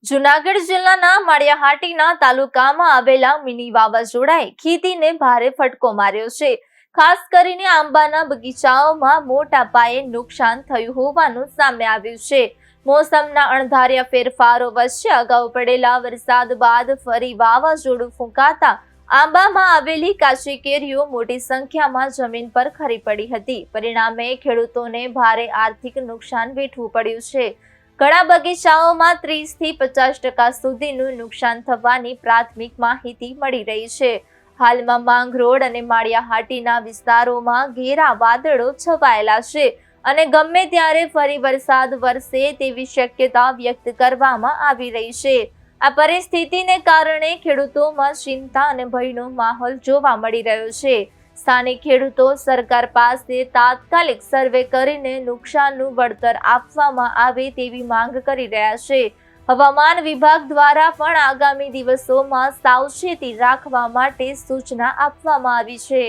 જૂનાગઢ જિલ્લાના માળિયાહાટીના તાલુકામાં આવેલા મિની વાવાઝોડાએ ખેતીને ભારે ફટકો માર્યો છે. ખાસ કરીને આંબાના બગીચાઓમાં મોટા પાયે નુકસાન થયું હોવાનું સામે આવ્યું છે. મોસમના અણધાર્યા ફેરફારો વચ્ચે અગાઉ પડેલા વરસાદ બાદ ફરી વાવાઝોડું ફૂંકાતા આંબામાં આવેલી કાચી કેરીઓ મોટી સંખ્યામાં જમીન પર ખરી પડી હતી. પરિણામે ખેડૂતોને ભારે આર્થિક નુકસાન વેઠવું પડ્યું છે. ઘણા બગીચાઓમાં 30 થી 50% સુધીનું નુકસાન થવાની પ્રાથમિક માહિતી મળી રહી છે. હાલમાં માંગરોળ અને માળિયાહાટીના વિસ્તારોમાં ઘેરા વાદળો છવાયેલા છે અને ગમે ત્યારે ફરી વરસાદ વરસે તેવી શક્યતા વ્યક્ત કરવામાં આવી રહી છે. આ પરિસ્થિતિને કારણે ખેડૂતોમાં ચિંતા અને ભયનો માહોલ જોવા મળી રહ્યો છે. સ્થાનિક ખેડૂતો સરકાર પાસે તાત્કાલિક સર્વે કરીને નુકસાનનું વળતર આપવામાં આવે તેવી માંગ કરી રહ્યા છે. હવામાન વિભાગ દ્વારા પણ આગામી દિવસોમાં સાવચેતી રાખવા માટે સૂચના આપવામાં આવી છે.